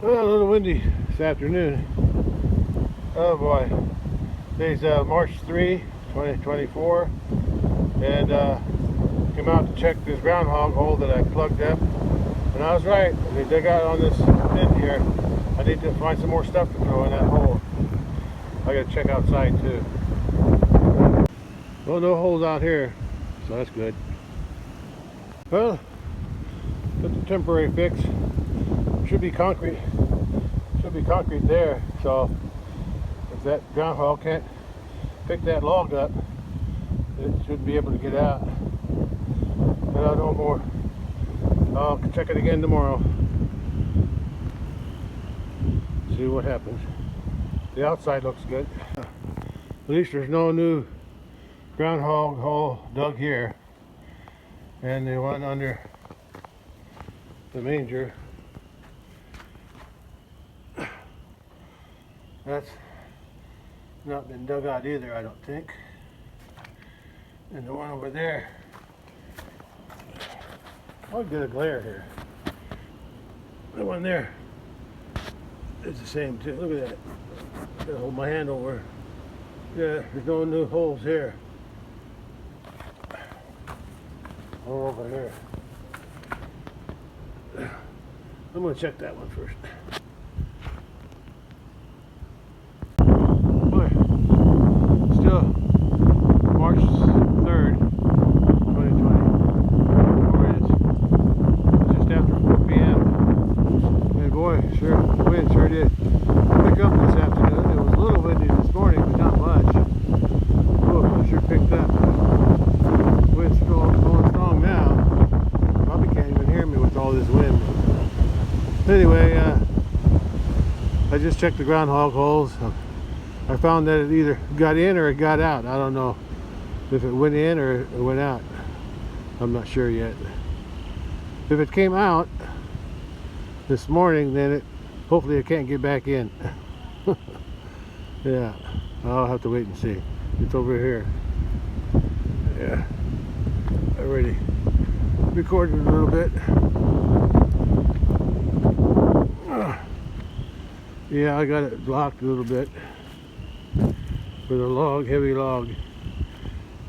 Well, a little windy this afternoon. Oh boy. Today's March 3, 2024. And came out to check this groundhog hole that I plugged up. And I was right. They dug out on this pit here. I need to find some more stuff to throw in that hole. I gotta check outside too. Well, no holes out here, so that's good. Well, it's a temporary fix. Should be concrete there, so if that groundhog can't pick that log up, it should be able to get out. And I'll know more. I'll check it again tomorrow, see what happens. The outside looks good. At least there's no new groundhog hole dug here, and the one under the manger, that's not been dug out either, I don't think. And the one over there, I'll get a glare here. The one there is the same too. Look at that. I'm gonna hold my hand over. Yeah, there's no new holes here. Or over here. I'm gonna check that one first. Still March 3rd, 2020. Where it is. Just after 4 p.m. And boy, the wind sure did pick up this afternoon. It was a little windy this morning, but not much. Oh, it sure picked up. Wind's going strong now. Probably can't even hear me with all this wind. Anyway, I just checked the groundhog holes. I found that it either got in or it got out. I don't know if it went in or it went out. I'm not sure yet. If it came out this morning, then hopefully it can't get back in. Yeah, I'll have to wait and see. It's over here. Yeah, I already recorded a little bit. Yeah, I got it blocked a little bit with a log, heavy log.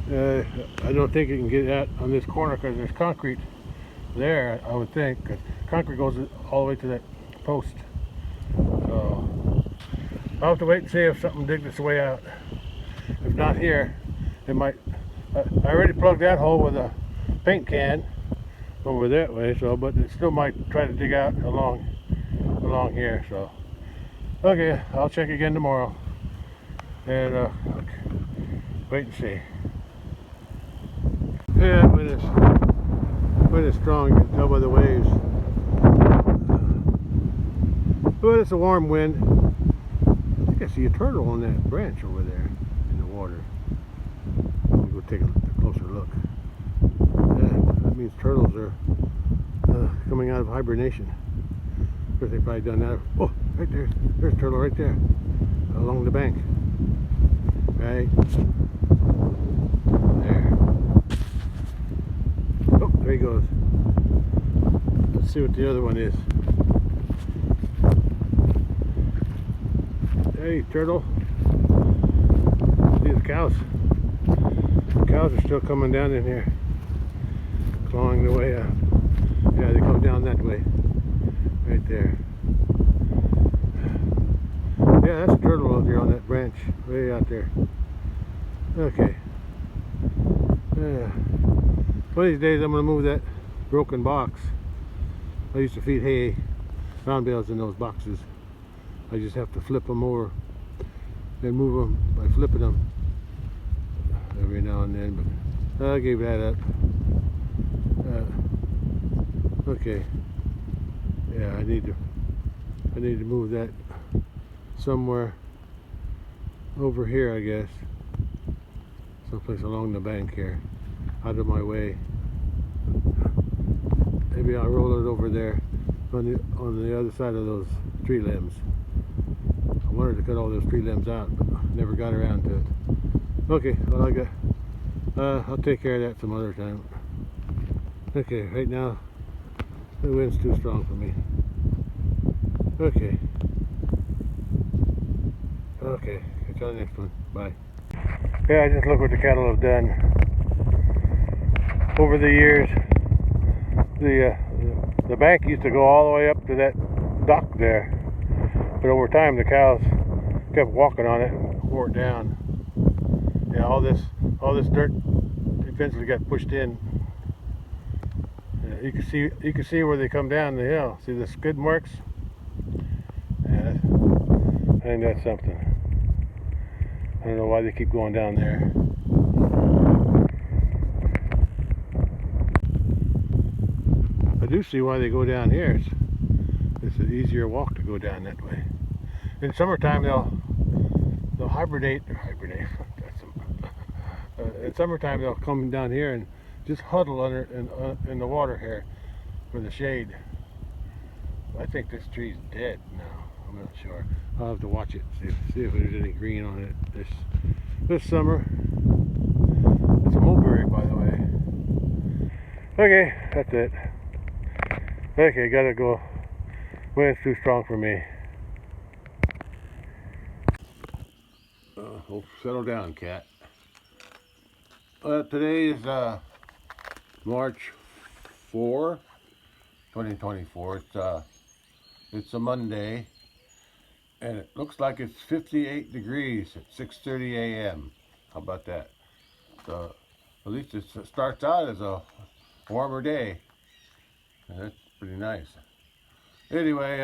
I don't think it can get out on this corner because there's concrete there, I would think, because concrete goes all the way to that post. So I'll have to wait and see if something digs its way out. If not here, it might. I already plugged that hole with a paint can over that way, so but it still might try to dig out along here. So okay, I'll check again tomorrow and wait and see. Yeah, wind is strong. You can tell by the waves. But it's a warm wind. I think I see a turtle on that branch over there in the water. Let me go take a closer look. Yeah, that means turtles are coming out of hibernation. Of course, they've probably done that. Oh, right there. There's a turtle right there along the bank. Right there. Oh, there he goes. Let's see what the other one is. Hey, turtle. See the cows. The cows are still coming down in here, clawing the way out. Yeah, they come down that way. Right there. Yeah, that's a turtle out there on that branch, way out there. Okay. Yeah. One of these days I'm going to move that broken box. I used to feed hay, round bales in those boxes. I just have to flip them over and move them by flipping them every now and then, but I gave that up. Okay. Yeah, I need to move that somewhere over here, I guess. Someplace along the bank here, out of my way. Maybe I'll roll it over there on the other side of those tree limbs. I wanted to cut all those tree limbs out, but never got around to it. Okay, well I'll take care of that some other time. Okay, right now the wind's too strong for me. Okay. Okay, catch you on the next one. Bye. Yeah, just look what the cattle have done over the years. The bank used to go all the way up to that dock there, but over time the cows kept walking on it, wore it down. Yeah, all this dirt eventually got pushed in. Yeah, you can see where they come down the hill. See the skid marks? Yeah, I think that's something. I don't know why they keep going down there. I do see why they go down here. It's an easier walk to go down that way. In summertime they'll hibernate. In summertime they'll come down here and just huddle under in the water here for the shade. I think this tree's dead now. I'm not sure. I'll have to watch it, see if there's any green on it this summer. It's a mulberry, by the way. Okay, that's it. Okay, gotta go. Wind's too strong for me. Oh, settle down, cat. Today is March 4, 2024. It's a Monday, and it looks like it's 58 degrees at 6:30 a.m. How about that? So at least it starts out as a warmer day. And that's pretty nice. Anyway,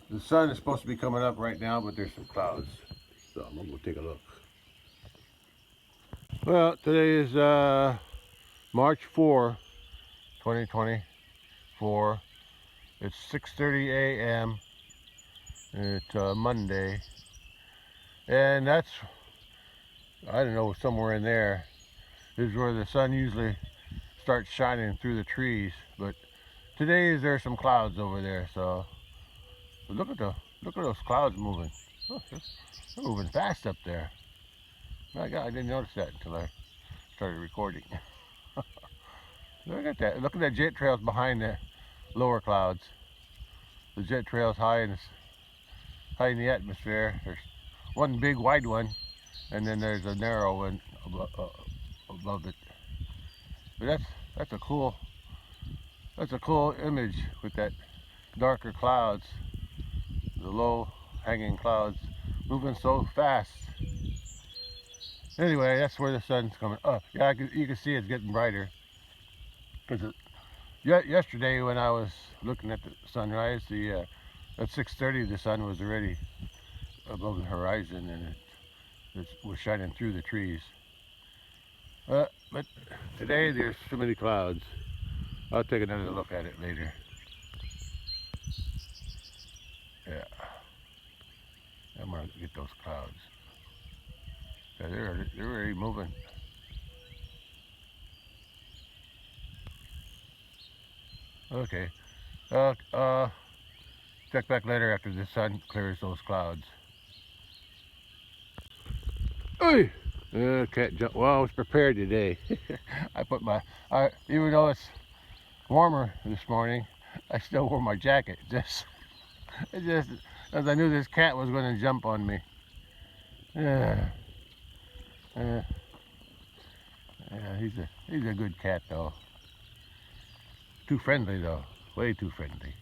the sun is supposed to be coming up right now, but there's some clouds. So I'm gonna go take a look. Well, today is March 4, 2024. It's 6:30 a.m. It's Monday, and that's, I don't know, somewhere in there is where the sun usually starts shining through the trees. But today there's some clouds over there, so look at those clouds moving. Oh, they're moving fast up there. My God, I didn't notice that until I started recording. Look at that. Look at the jet trails behind the lower clouds. The jet trail's high in the atmosphere. There's one big wide one, and then there's a narrow one above it. But that's a cool image with that darker clouds, the low hanging clouds moving so fast. Anyway, that's where the sun's coming. Oh, yeah, you can see it's getting brighter. Because yesterday when I was looking at the sunrise, at 6:30 the sun was already above the horizon, and it was shining through the trees. But today there's so many clouds. I'll take another look at it later. Yeah, I'm gonna get those clouds. Yeah, they're already moving. Okay. Check back later after the sun clears those clouds. Hey! Cat jump. Well, I was prepared today. I put even though it's warmer this morning, I still wore my jacket. Just as I knew this cat was going to jump on me. Yeah, he's a good cat though. Too friendly though, way too friendly.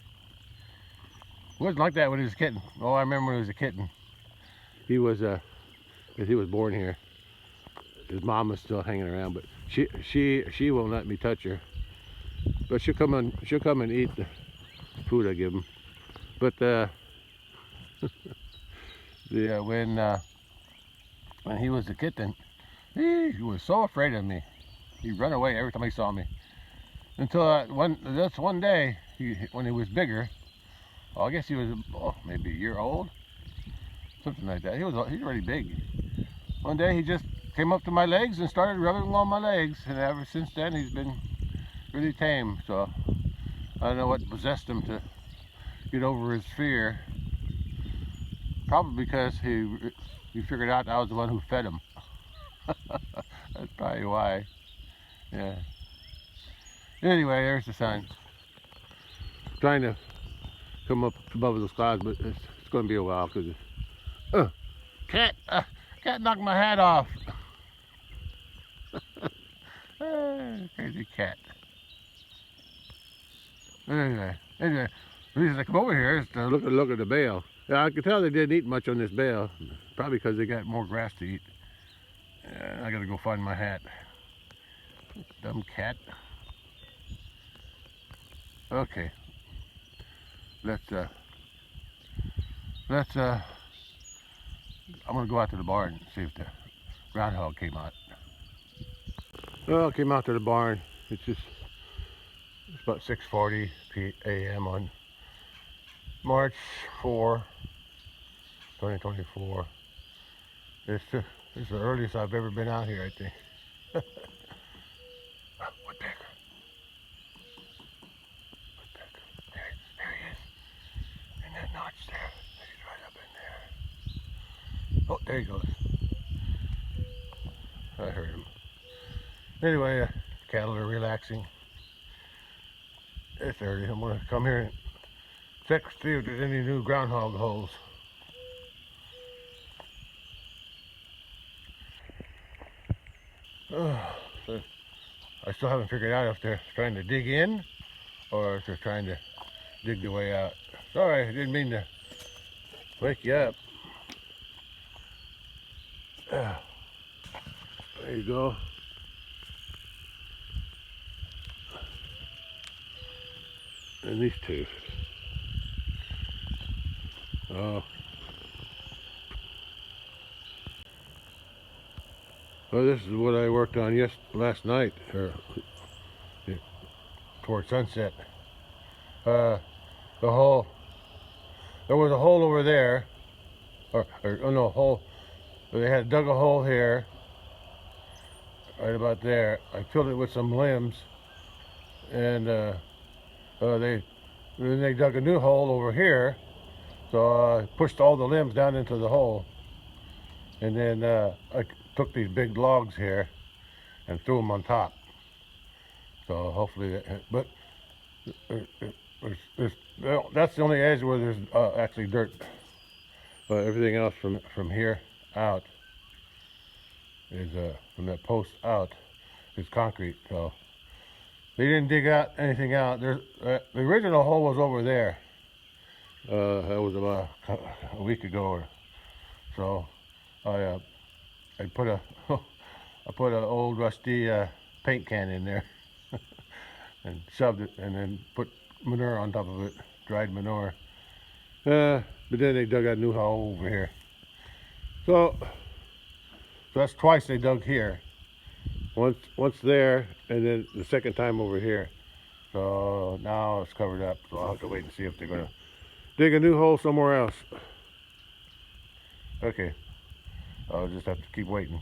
It wasn't like that when he was a kitten. Oh, I remember when he was a kitten. He was because he was born here. His mom was still hanging around, but she won't let me touch her. But she'll come and eat the food I give him. But when he was a kitten, he was so afraid of me. He'd run away every time he saw me. Until one day, when he was bigger, well, I guess he was maybe a year old, something like that. He's already big. One day he just came up to my legs and started rubbing on my legs, and ever since then he's been really tame. So I don't know what possessed him to get over his fear. Probably because he figured out I was the one who fed him. That's probably why. Yeah. Anyway, there's the sun. Trying to come up above those clouds, but it's going to be a while because cat knocked my hat off. Crazy cat. Anyway, the reason I come over here is to look at the bale. Yeah, I can tell they didn't eat much on this bale, probably because they got more grass to eat. I gotta go find my hat. Dumb cat. Okay, let's I'm gonna go out to the barn and see if the groundhog came out. Well, it came out to the barn. It's about 6:40 a.m. on March 4, 2024. It's the earliest I've ever been out here, I think. Woodpecker. Woodpecker. There he is. In that notch there. He's right up in there. Oh, there he goes. I heard him. Anyway, cattle are relaxing. It's early. I'm going to come here and check to see if there's any new groundhog holes. So I still haven't figured out if they're trying to dig in or if they're trying to dig their way out. Sorry, I didn't mean to wake you up. There you go. And these two. Oh. Well, this is what I worked on last night, or toward sunset. The hole. There was a hole over there, oh no, hole. They had dug a hole here, right about there. I filled it with some limbs, and then they dug a new hole over here. So I pushed all the limbs down into the hole, and then I took these big logs here and threw them on top. So hopefully, but that's the only edge where there's actually dirt. But everything else from here out is from that post out is concrete. So they didn't dig out anything out. There's the original hole was over there. That was about a week ago or so. I put an old rusty paint can in there and shoved it, and then put manure on top of it, dried manure. But then they dug a new hole over here. So that's twice they dug here. Once there, and then the second time over here. So now it's covered up. So I'll have to wait and see if they're gonna dig a new hole somewhere else. Okay, I'll just have to keep waiting.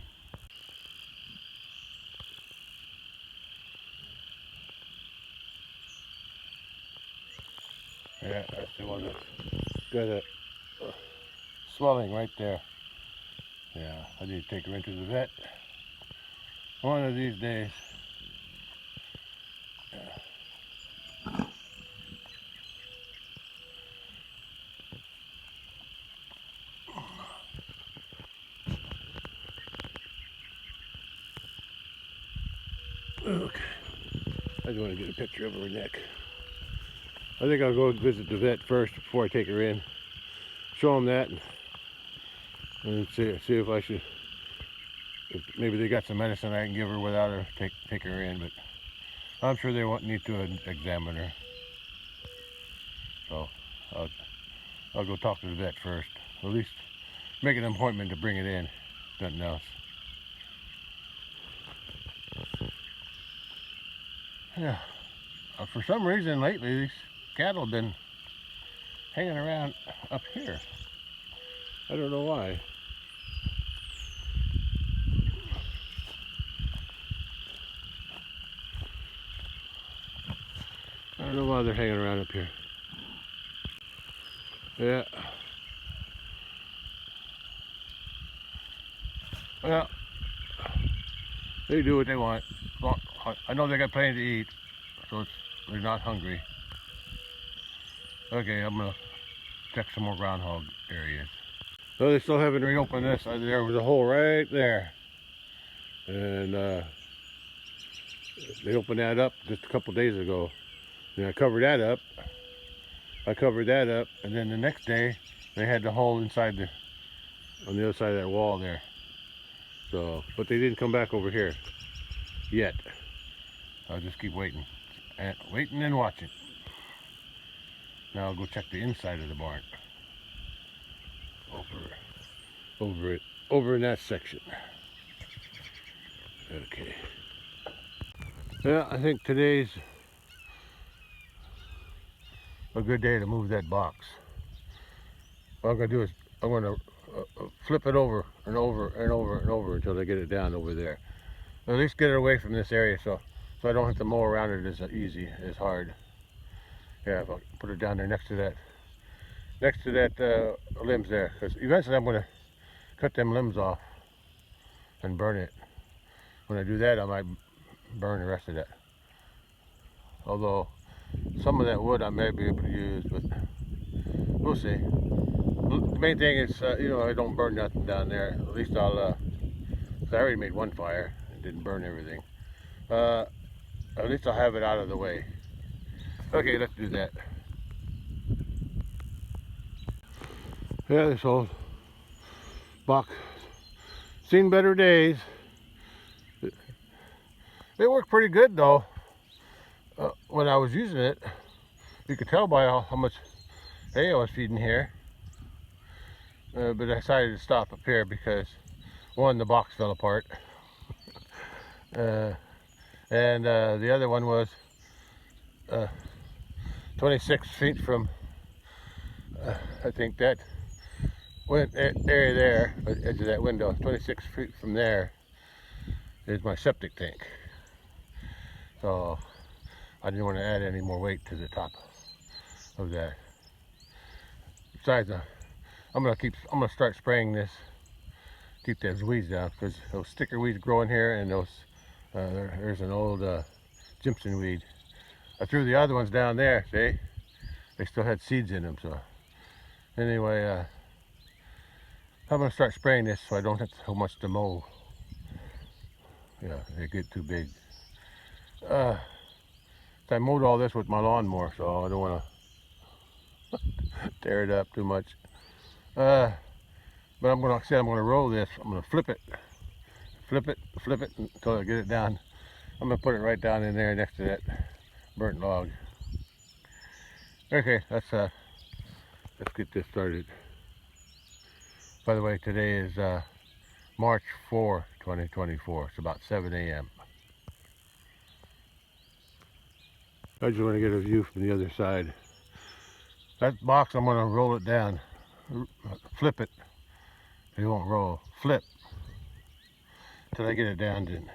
Yeah, that's the one that's got a swelling right there. Yeah, I need to take her into the vet one of these days. Yeah. Okay, I just want to get a picture of her neck. I think I'll go visit the vet first before I take her in. Show them that and see if I should. If maybe they got some medicine I can give her without her take her in, but I'm sure they won't need to examine her. So I'll go talk to the vet first. At least make an appointment to bring it in. Nothing else. Yeah. For some reason lately, these cattle have been hanging around up here. I don't know why. I don't know why they're hanging around up here. Yeah. Well, they do what they want. I know they got plenty to eat, so they're not hungry. Okay, I'm gonna check some more groundhog areas. So they still haven't reopened this. There was a hole right there, and they opened that up just a couple days ago. And I covered that up. And then the next day they had the hole inside on the other side of that wall there. So, but they didn't come back over here yet. I'll just keep waiting, and watching. Now I'll go check the inside of the barn. Over in that section. Okay. Yeah, I think today's a good day to move that box. What I'm gonna do is I'm gonna flip it over and over and over and over until they get it down over there. At least get it away from this area so I don't have to mow around it as easy, as hard. Yeah, if I put it down there next to that limbs there, because eventually I'm gonna cut them limbs off and burn it. When I do that, I might burn the rest of that. Although some of that wood I may be able to use, but we'll see. The main thing is, you know, I don't burn nothing down there. At least I'll, I already made one fire and didn't burn everything. At least I'll have it out of the way. Okay, let's do that. Yeah, this old box seen better days. It worked pretty good though. When I was using it, you could tell by how much hay I was feeding here. But I decided to stop up here because one, the box fell apart, and the other one was 26 feet from I think that area there, edge of that window, 26 feet from there is my septic tank. So I didn't want to add any more weight to the top of that. Besides, I'm gonna start spraying this, keep those weeds down, because those sticker weeds growing here, and those there's an old Jimson weed. I threw the other ones down there. See, they still had seeds in them. So anyway, I'm gonna start spraying this so I don't have so much to mow. Yeah, they get too big. I mowed all this with my lawnmower, so I don't want to tear it up too much. But I'm gonna roll this. I'm gonna flip it until I get it down. I'm gonna put it right down in there next to that burnt log. Okay, let's get this started. By the way, today is March 4, 2024. It's about 7 a.m. I just want to get a view from the other side. That box, I'm going to roll it down, flip it. It won't roll. Flip till I get it down. Then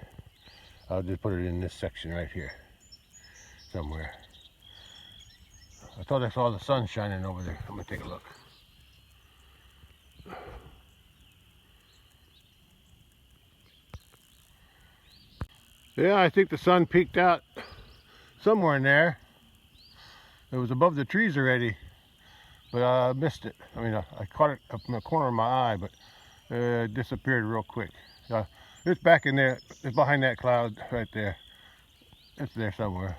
I'll just put it in this section right here somewhere. I thought I saw the sun shining over there. I'm going to take a look. Yeah, I think the sun peeked out somewhere in there. It was above the trees already, but I missed it. I mean, I caught it up in the corner of my eye, but it disappeared real quick. It's back in there. It's behind that cloud right there. It's there somewhere.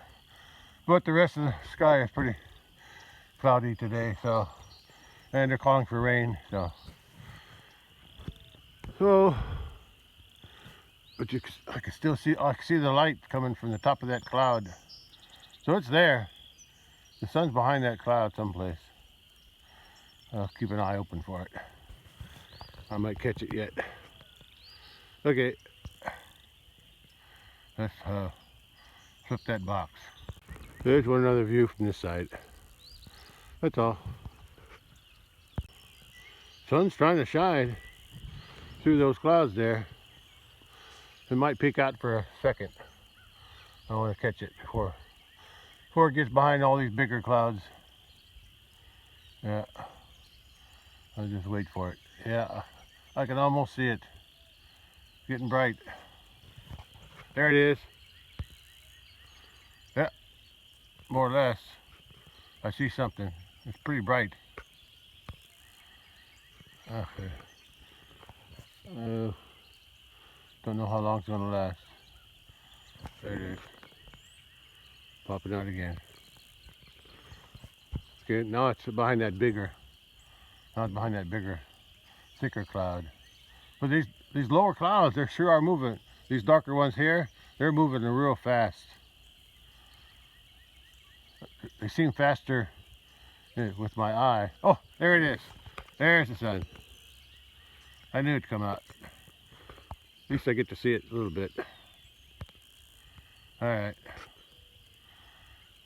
But the rest of the sky is pretty cloudy today, so, and they're calling for rain, so but I can still see, I can see the light coming from the top of that cloud. So it's there. The sun's behind that cloud someplace. I'll keep an eye open for it. I might catch it yet. Okay. Let's flip that box. There's one another view from this side. That's all. Sun's trying to shine through those clouds there. It might peek out for a second. I want to catch it before it gets behind all these bigger clouds. Yeah. I'll just wait for it. Yeah, I can almost see it. Getting bright. There it is. Yeah, more or less. I see something. It's pretty bright. Okay. Don't know how long it's gonna last. There it is. Popping out again. Okay, now it's behind that bigger. Now it's behind that bigger, thicker cloud. But these lower clouds, they sure are moving. These darker ones here, they're moving real fast. They seem faster with my eye. Oh, there it is. There's the sun. I knew it'd come out. At least I get to see it a little bit. All right.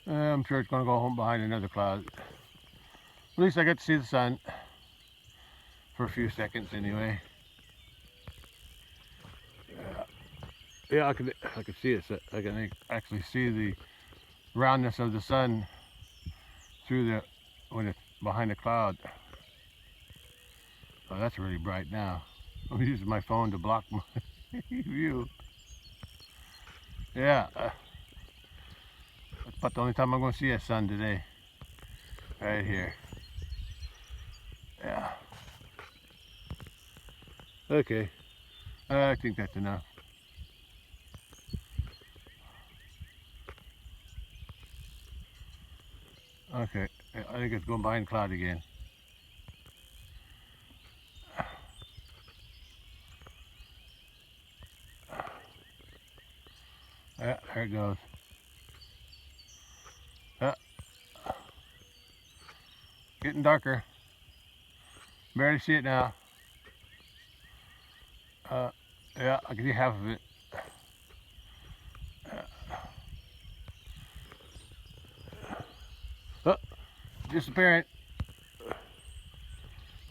I'm sure it's going to go home behind another cloud. At least I get to see the sun for a few seconds anyway. Yeah, I can see it. I can actually see the roundness of the sun through when it's behind the cloud. Oh, that's really bright now. I'm using my phone to block my view. Yeah, that's about the only time I'm going to see a sun today. Right here. Yeah. Okay. I think that's enough. Okay. I think it's going behind cloud again. Yeah, there it goes. Yeah. Getting darker. Barely see it now. Yeah, I can see half of it. Oh, disappearing.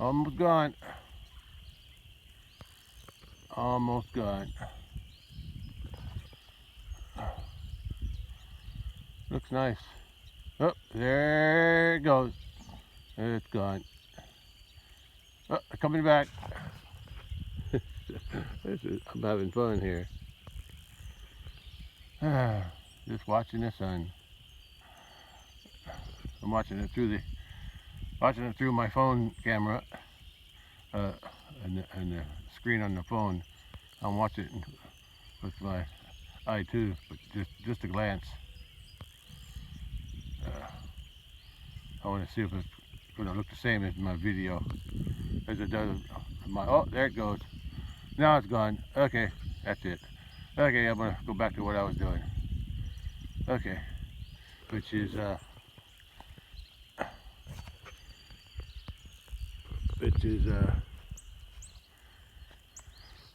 Almost gone. Almost gone. Looks nice. Oh, there it goes. It's gone. Oh, coming back. I'm having fun here. Just watching the sun. I'm watching it through my phone camera, and the screen on the phone. I'm watching it with my eye too, but just a glance. I want to see if it's going to look the same as my video as it does my. Oh, there it goes. Now it's gone. Okay, that's it. Okay, I'm gonna go back to what I was doing. Okay, which is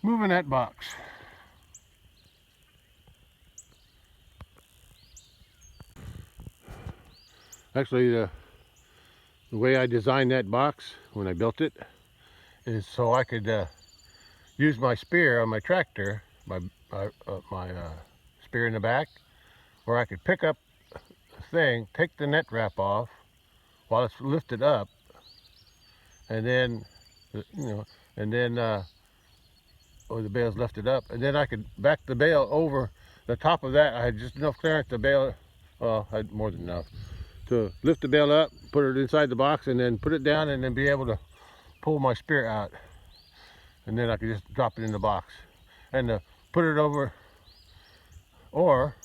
moving that box. Actually, the way I designed that box when I built it is so I could use my spear on my tractor, my spear in the back, where I could pick up the thing, take the net wrap off while it's lifted up, and then, or the bale's lifted up, and then I could back the bale over the top of that. I had just enough clearance to bale, well, I had more than enough to lift the bale up, put it inside the box, and then put it down, and then be able to pull my spear out, and then I could just drop it in the box and put it over. Or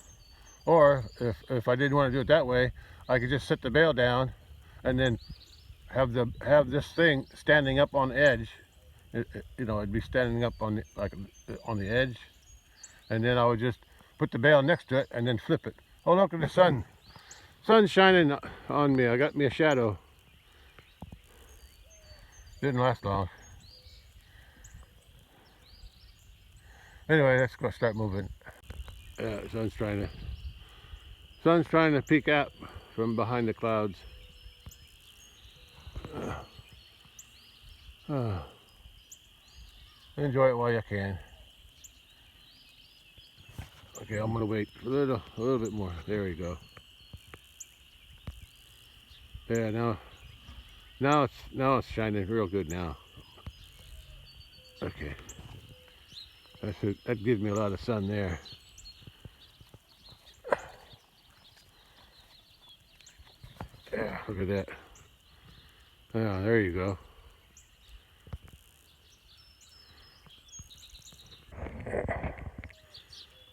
if I didn't want to do it that way, I could just set the bale down and then have this thing standing up on the edge. It'd be standing up on the edge, and then I would just put the bale next to it and then flip it. Oh, look at the sun. Sun's shining on me. I got me a shadow. Didn't last long. Anyway, let's go start moving. Yeah, sun's trying to peek out from behind the clouds. Enjoy it while you can. Okay, I'm gonna wait a little bit more. There we go. Yeah, now it's shining real good now. Okay, that gives me a lot of sun there. Yeah, look at that. Yeah, there you go.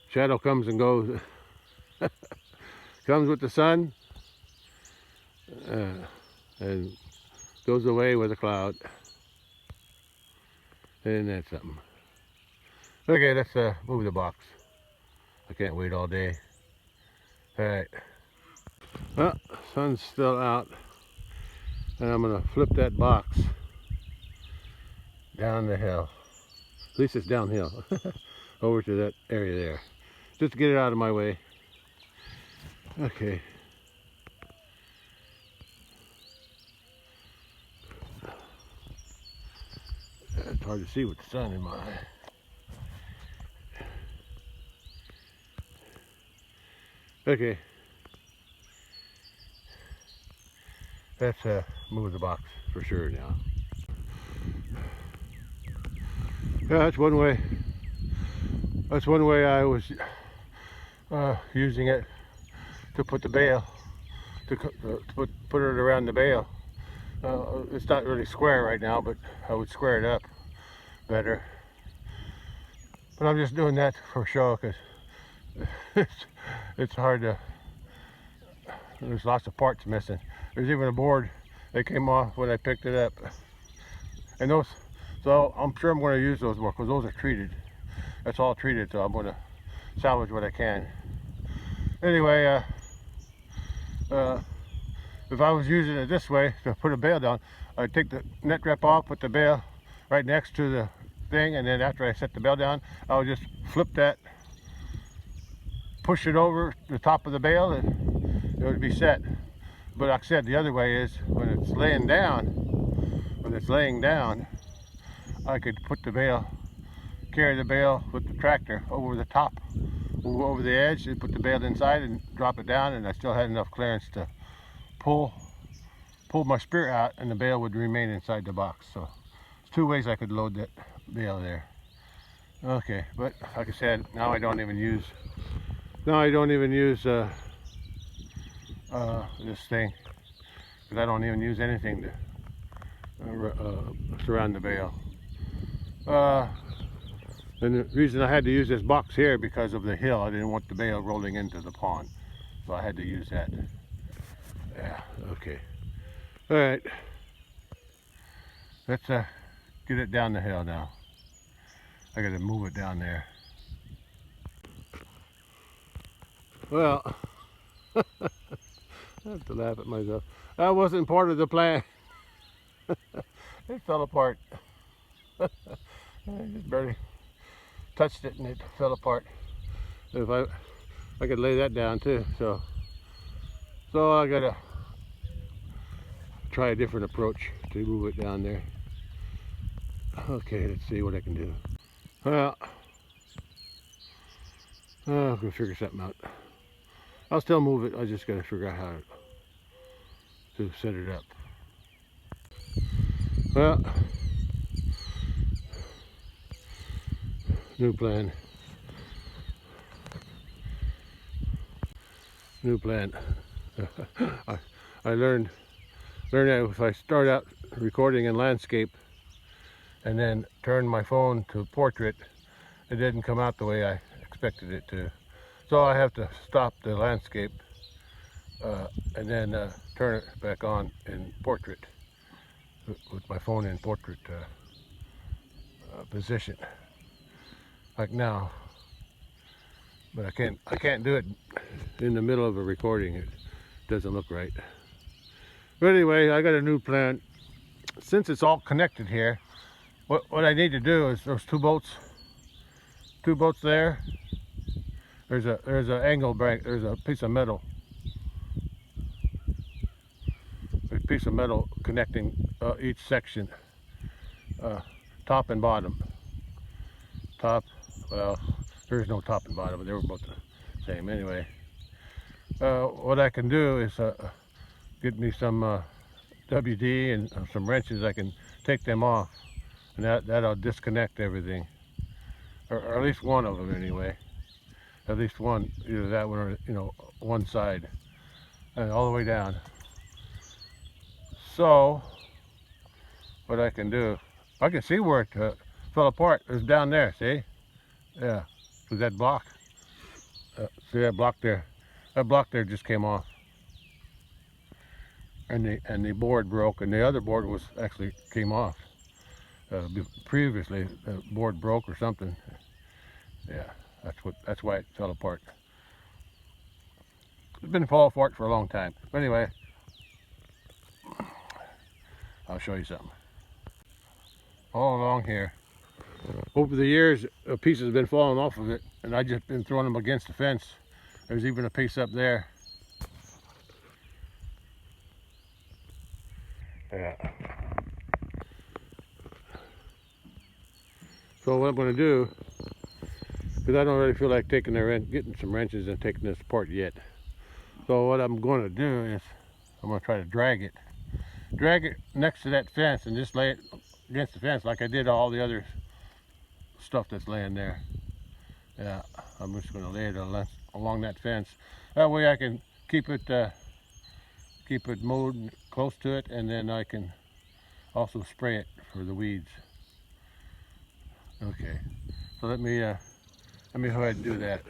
Shadow comes and goes. Comes with the sun and goes away with a cloud. And that's something. Okay, let's move the box. I can't wait all day. Alright. Well, sun's still out. And I'm going to flip that box down the hill. At least it's downhill. Over to that area there. Just to get it out of my way. Okay. It's hard to see with the sun in my eye. Okay. Let's move the box for sure now. Yeah, that's one way. That's one way I was using it to put the bale, to put it around the bale. It's not really square right now, but I would square it up better. But I'm just doing that for show because it's hard to, there's lots of parts missing. There's even a board that came off when I picked it up. And those, so I'm sure I'm going to use those more because those are treated. That's all treated, so I'm going to salvage what I can. Anyway, if I was using it this way to put a bale down, I'd take the net wrap off, put the bale right next to the thing, and then after I set the bale down, I would just flip that, push it over the top of the bale, and it would be set. But like I said, the other way is when it's laying down, I could put the bale, carry the bale with the tractor over the top, over the edge, and put the bale inside and drop it down, and I still had enough clearance to pull my spear out, and the bale would remain inside the box. So there's two ways I could load that bale there. Okay, but like I said, now I don't even use this thing, because I don't even use anything to surround the bale. And the reason I had to use this box here because of the hill. I didn't want the bale rolling into the pond, so I had to use that. Yeah, okay. All right, let's get it down the hill now. I gotta move it down there. Well, I have to laugh at myself. That wasn't part of the plan. It fell apart. I just barely touched it and it fell apart. If I could lay that down too, so I gotta try a different approach to move it down there. Okay, let's see what I can do. Well, I'm gonna figure something out. I'll still move it. I just gotta figure out how to set it up. Well, new plan. I learned that if I start out recording in landscape and then turn my phone to portrait, it didn't come out the way I expected it to. So I have to stop the landscape and then turn it back on in portrait with my phone in portrait position, like now. But I can't do it in the middle of a recording. It doesn't look right. But anyway, I got a new plan. Since it's all connected here, what I need to do is those two bolts there. There's an angle break. There's a piece of metal. There's a piece of metal connecting each section, top and bottom. Top, well, there's no top and bottom, but they were both the same anyway. What I can do is get me some WD and some wrenches. I can take them off, and that'll disconnect everything, or at least one of them anyway. At least one, either that one or one side, and all the way down. So what I can do. I can see where it fell apart. It's down there, see? Yeah, with that block. See that block there? That block there just came off. And the board broke, and the other board was actually came off. Previously, the board broke or something. Yeah, that's why it fell apart. It's been falling apart for a long time. But anyway, I'll show you something. All along here, over the years, pieces have been falling off of it, and I just been throwing them against the fence. There's even a piece up there. Yeah. So what I'm going to do, because I don't really feel like getting some wrenches and taking this apart yet. So what I'm going to do is I'm going to try to drag it next to that fence and just lay it against the fence like I did all the other stuff that's laying there. Yeah, I'm just going to lay it along that fence. That way I can keep it mowed close to it, and then I can also spray it for the weeds. Okay, so let me go ahead and do that.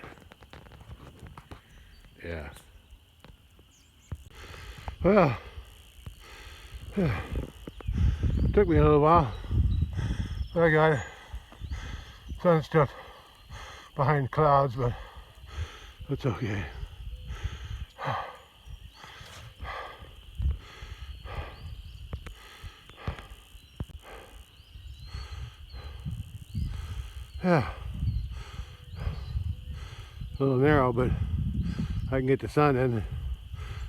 Yeah. Well, it took me a little while, but I got it. Sun stuff behind clouds, but that's okay. Yeah, a little narrow, but I can get the sun and the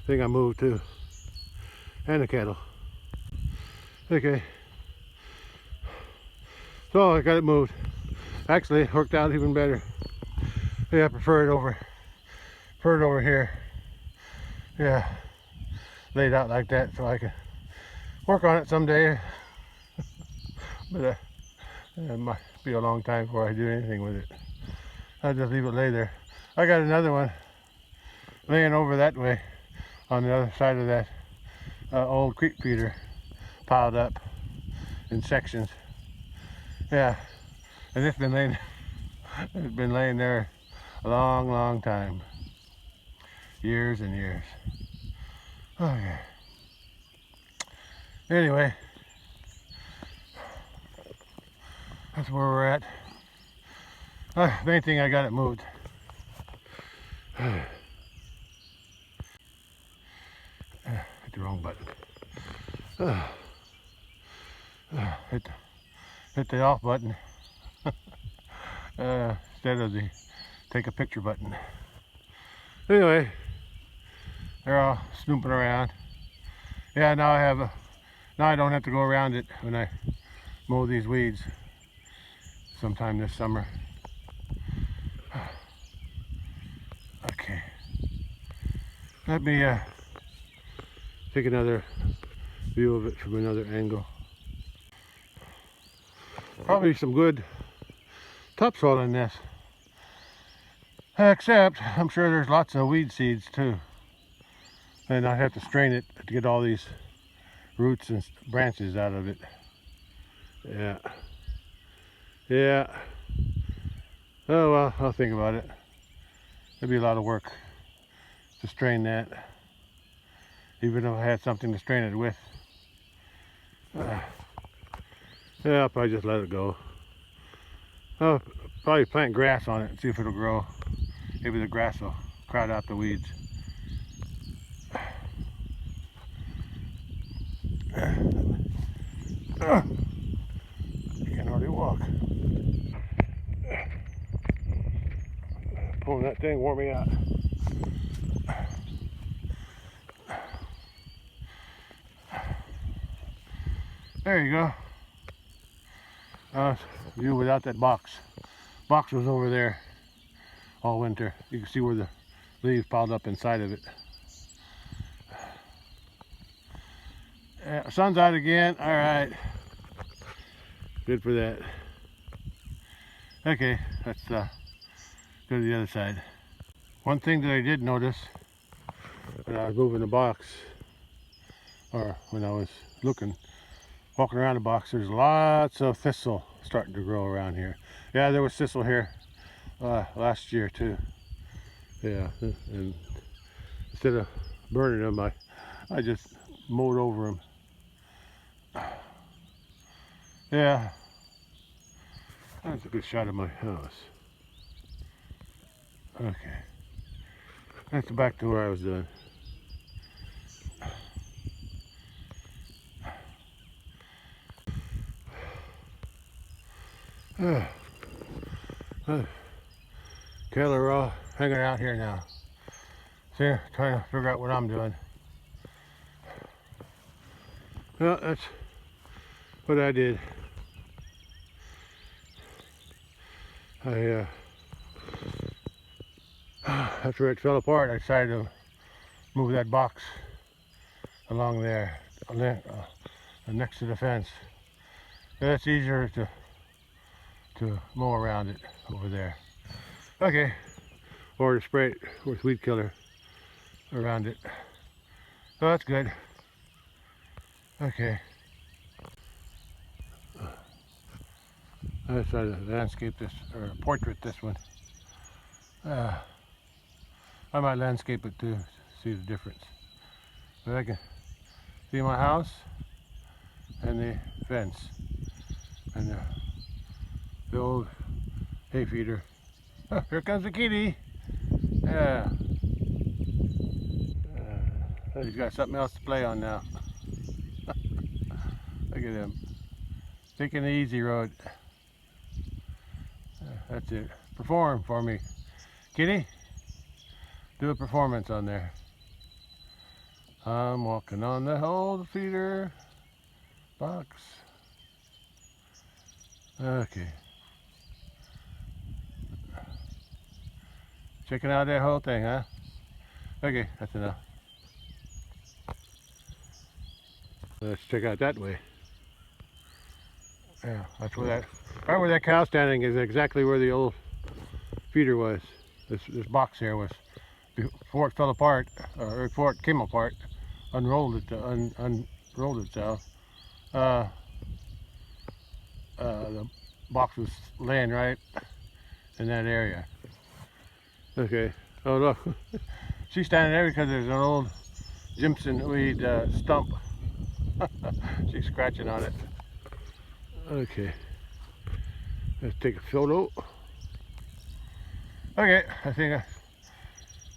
thing I moved to, and the kettle. Okay, so I got it moved. Actually, it worked out even better. Yeah, I prefer it over here. Yeah, laid out like that so I can work on it someday. But it might be a long time before I do anything with it. I'll just leave it lay there. I got another one laying over that way on the other side of that old creek feeder, piled up in sections. Yeah, and it's been laying there a long time, years and years. Okay. Anyway, that's where we're at. Main thing, I got it moved. Hit the wrong button. Hit the off button instead of the take a picture button. Anyway, they're all snooping around. Yeah, now I don't have to go around it when I mow these weeds sometime this summer. Okay, let me take another view of it from another angle. Probably some good topsoil in this, except I'm sure there's lots of weed seeds too, and I have to strain it to get all these roots and branches out of it. Yeah. Oh well, I'll think about it. It'd be a lot of work to strain that, even if I had something to strain it with. Yeah, I'll probably just let it go. I'll probably plant grass on it and see if it'll grow. Maybe the grass will crowd out the weeds. I can hardly walk. Pulling that thing wore me out. There you go. View without that box. Box was over there all winter. You can see where the leaves piled up inside of it. Sun's out again. All right. Good for that. Okay, let's go to the other side. One thing that I did notice when I was moving the box, or when I was looking, walking around the box, there's lots of thistle starting to grow around here. Yeah, there was thistle here last year too. Yeah, and instead of burning them, I just mowed over them. Yeah, that's a good shot of my house. Okay, that's back to where I was doing. Cattle are all hanging out here now. See, trying to figure out what I'm doing. Well, that's what I did. After it fell apart, I decided to move that box along there, next to the fence. That's easier to mow around it over there. Okay, or to spray it with weed killer around it. So that's good. Okay. I decided to landscape this, or portrait this one. I might landscape it too, see the difference. But I can see my house and the fence and the old hay feeder. Oh, here comes the kitty. Yeah. He's got something else to play on now. Look at him. Taking the easy road. That's it. Perform for me. Kitty, do a performance on there. I'm walking on the old feeder box. Okay. Checking out that whole thing, huh? Okay, that's enough. Let's check out that way. Yeah, that's where that, right where that cow standing is exactly where the old feeder was. This box here was, before it fell apart, or before it came apart, unrolled itself. The box was laying right in that area. Okay. Oh look, she's standing there because there's an old Jimson weed stump. She's scratching on it. Okay. Let's take a photo. Okay, I think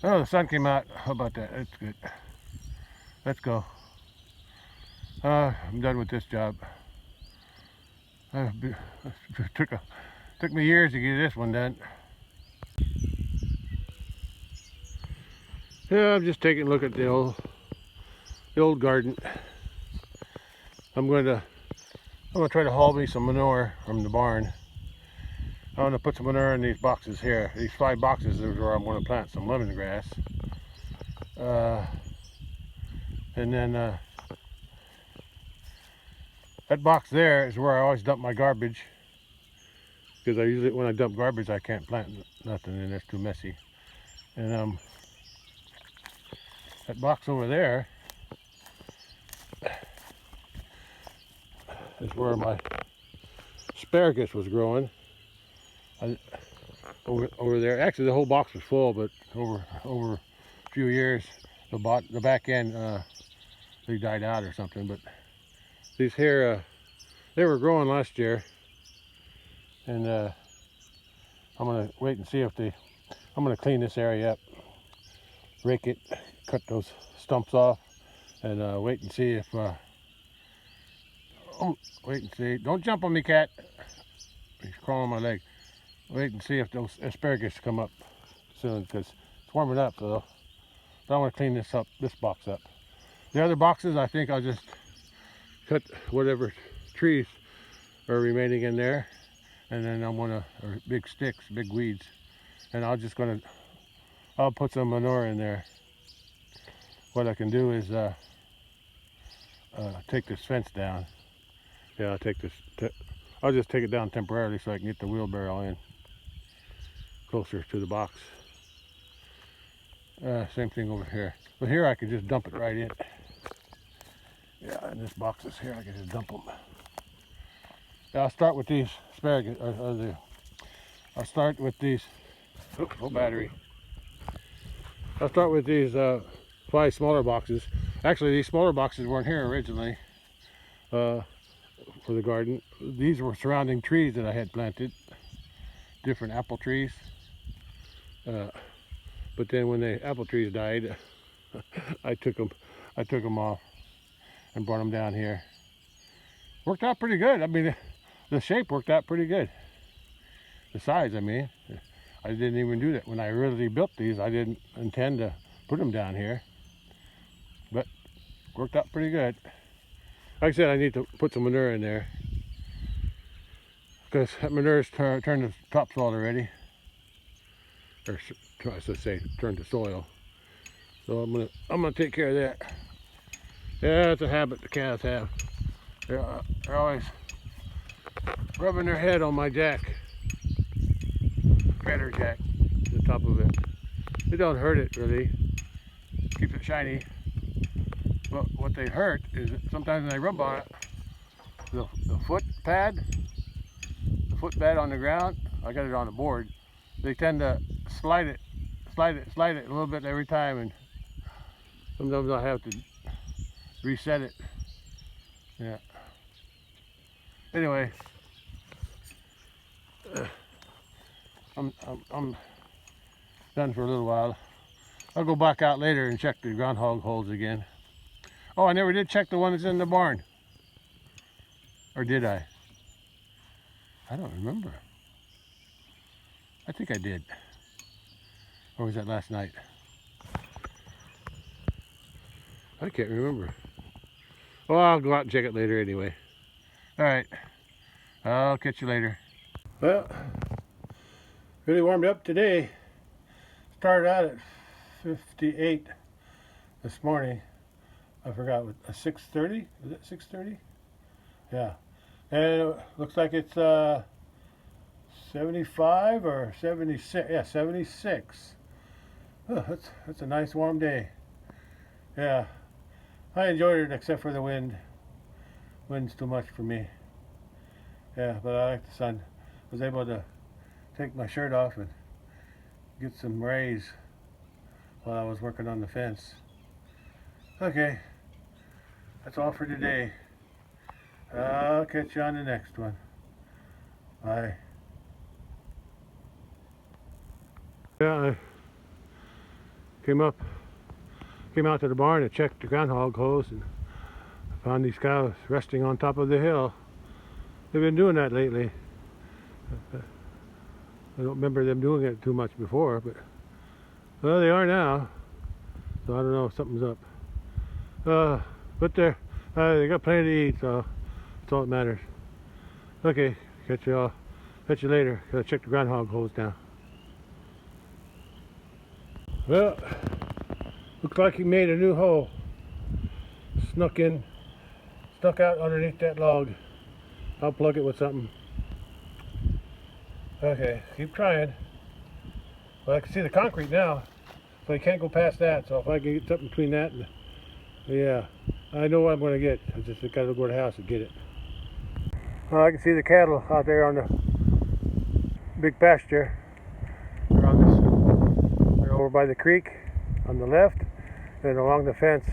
oh, the sun came out. How about that? That's good. Let's go. I'm done with this job. Took me years to get this one done. Yeah, I'm just taking a look at the old garden. I'm gonna try to haul me some manure from the barn. I'm gonna put some manure in these boxes here. These 5 boxes is where I'm gonna plant some lemongrass. And then that box there is where I always dump my garbage, because I usually, when I dump garbage, I can't plant nothing in there, it's too messy. And that box over there is where my asparagus was growing. Over there, actually the whole box was full, but over a few years, the back end they died out or something. But these here, they were growing last year, and I'm gonna wait and see if I'm gonna clean this area up, rake it, cut those stumps off, and wait and see if wait and see. Don't jump on me, cat. He's crawling on my leg. Wait and see if those asparagus come up soon, because it's warming up. So I want to clean this box up. The other boxes, I think I'll just cut whatever trees are remaining in there, and then I'm gonna, or big sticks, big weeds, and I'll put some manure in there. What I can do is take this fence down. Yeah, I'll just take it down temporarily so I can get the wheelbarrow in closer to the box. Same thing over here. But here I can just dump it right in. Yeah, and this box is here. I can just dump them. Yeah, I'll start with these asparagus. I'll start with these. Oops, no battery. I'll start with these 5 smaller boxes. Actually, these smaller boxes weren't here originally for the garden. These were surrounding trees that I had planted, different apple trees. But then when the apple trees died, I took them off and brought them down here. Worked out pretty good. I mean, the shape worked out pretty good. The size, I mean. I didn't even do that. When I originally built these, I didn't intend to put them down here. But worked out pretty good. Like I said, I need to put some manure in there, because that manure's turned to topsoil already. Or I should say, turned to soil. So I'm gonna take care of that. Yeah, it's a habit the cows have. They're always rubbing their head on my jack. Feather jack, the top of it. It don't hurt it really. Keeps it shiny. But what they hurt is that sometimes when they rub on it, the foot pad on the ground, I got it on the board, they tend to slide it a little bit every time, and sometimes I have to reset it. Yeah. Anyway, I'm done for a little while. I'll go back out later and check the groundhog holes again. Oh, I never did check the one that's in the barn. Or did I? I don't remember. I think I did. Or was that last night? I can't remember. Well, I'll go out and check it later anyway. Alright. I'll catch you later. Well, really warmed up today. Started out at 58 this morning. I forgot what, 6:30? Is it 6:30? Yeah. And it looks like it's 75 or 76. Yeah, 76. Oh, that's a nice warm day. Yeah. I enjoyed it except for the wind. Wind's too much for me. Yeah, but I like the sun. I was able to take my shirt off and get some rays while I was working on the fence. Okay. That's all for today. I'll catch you on the next one. Bye. Yeah, I came out to the barn and checked the groundhog holes and found these cows resting on top of the hill. They've been doing that lately. I don't remember them doing it too much before, but well, they are now. So I don't know if something's up. But they got plenty to eat, so that's all that matters. Okay, catch you later. Gotta check the groundhog holes now. Well, looks like he made a new hole. Snuck out underneath that log. I'll plug it with something. Okay, keep trying. Well, I can see the concrete now, so I can't go past that. So if I can get something between that and, yeah, I know what I'm going to get. I just got to go to the house and get it. Well, I can see the cattle out there on the big pasture. They're over by the creek on the left, and along the fence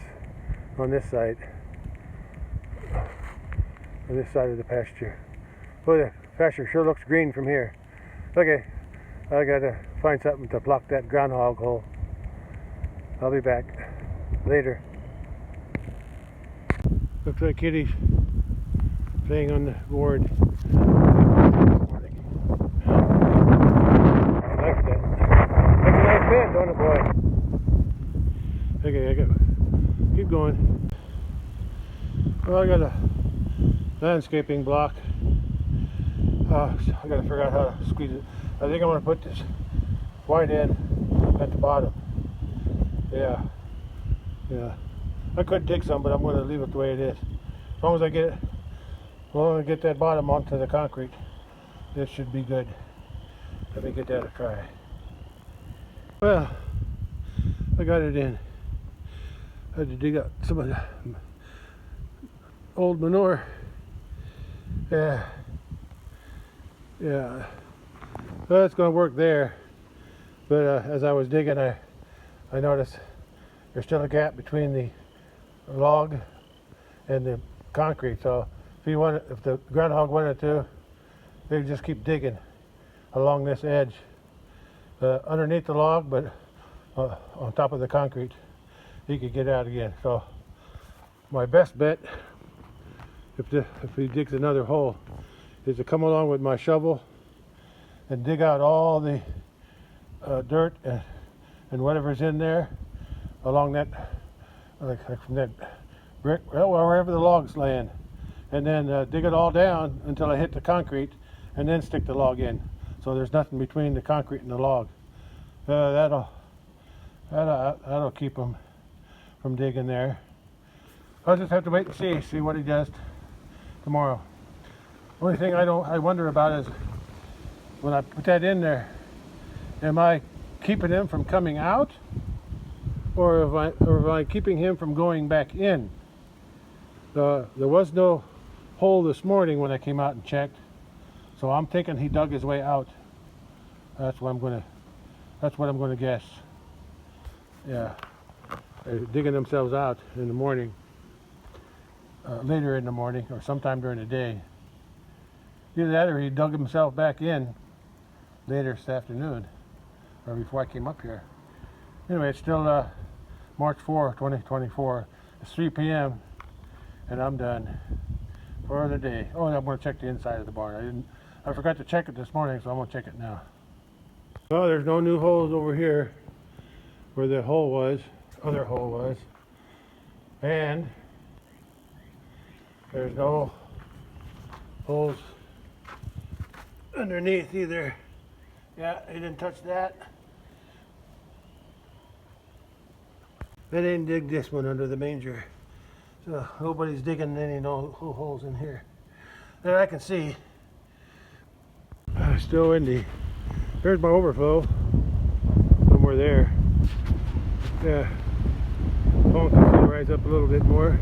on this side. On this side of the pasture. Well, the pasture sure looks green from here. Okay, I gotta find something to block that groundhog hole. I'll be back later. Looks like Kitty's playing on the board. I like that. That's a nice bed, don't it, boy? Okay, I gotta keep going. Well, I got a landscaping block. I gotta figure out how to squeeze it. I think I'm gonna put this white end at the bottom. Yeah. I could take some, but I'm gonna leave it the way it is. As long as I get that bottom onto the concrete, this should be good. Let me get that a try. Well, I got it in. I had to dig up some of the old manure. Yeah. Yeah. Well, it's going to work there. But as I was digging, I noticed there's still a gap between the log and the concrete. So if the groundhog wanted to, they'd just keep digging along this edge, underneath the log, but on top of the concrete, he could get out again. So my best bet, if he digs another hole, is to come along with my shovel and dig out all the dirt and whatever's in there along that, like from that brick, well, wherever the log's laying, and then dig it all down until I hit the concrete, and then stick the log in. So there's nothing between the concrete and the log. That'll keep him from digging there. I'll just have to wait and see what he does tomorrow. Only thing I wonder about is when I put that in there, am I keeping him from coming out, or am I keeping him from going back in? There was no hole this morning when I came out and checked, so I'm thinking he dug his way out. That's what I'm gonna guess. Yeah, they're digging themselves out in the morning, later in the morning, or sometime during the day. Either that, or he dug himself back in later this afternoon, or before I came up here. Anyway, it's still March 4, 2024. It's 3 p.m. and I'm done for the day. Oh, I'm going to check the inside of the barn. I forgot to check it this morning, so I'm going to check it now. Well, there's no new holes over here where the other hole was, and there's no holes underneath either. Yeah, he didn't touch that. They didn't dig this one under the manger, so nobody's digging any holes in here that I can see. Still windy. There's my overflow somewhere there. Yeah, phone can rise up a little bit more.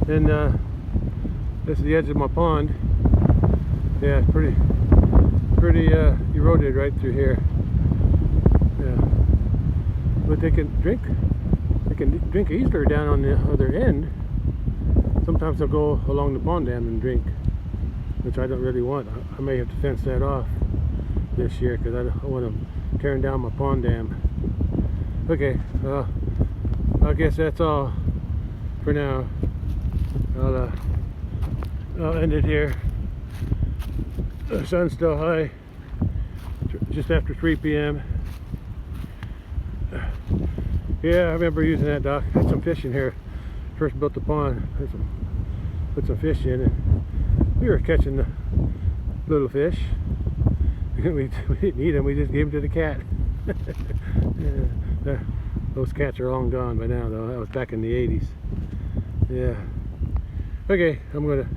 And this is the edge of my pond. Yeah, it's pretty eroded right through here. Yeah, but they can drink easier down on the other end. Sometimes they'll go along the pond dam and drink, which I don't really want. I may have to fence that off this year because I don't want them tearing down my pond dam. Okay, I guess that's all for now. I'll end it here. The sun's still high, just after 3 p.m. Yeah, I remember using that dock. Had some fish in here. First built the pond. Put some fish in, and we were catching the little fish. We didn't eat them. We just gave them to the cat. Yeah, those cats are long gone by now, though. That was back in the 80s. Yeah. Okay, I'm gonna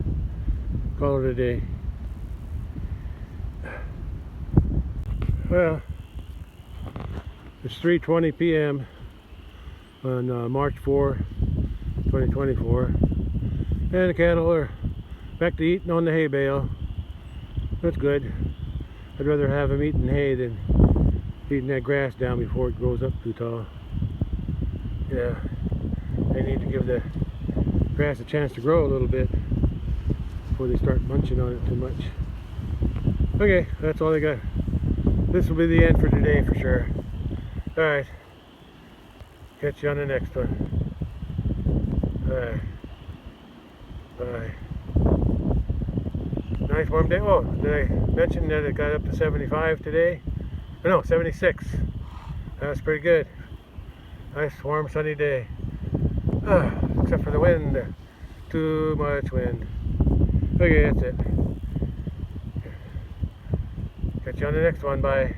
call it a day. Well, it's 3:20 p.m. on March 4, 2024, and the cattle are back to eating on the hay bale. That's good. I'd rather have them eating hay than eating that grass down before it grows up too tall. Yeah, they need to give the grass a chance to grow a little bit before they start munching on it too much. Okay, that's all I got. This will be the end for today for sure. Alright, catch you on the next one. Alright, bye. Nice warm day. Oh, did I mention that it got up to 75 today? Oh, no, 76. That's pretty good. Nice warm sunny day. Except for the wind. Too much wind. Okay, that's it. Catch you on the next one. Bye.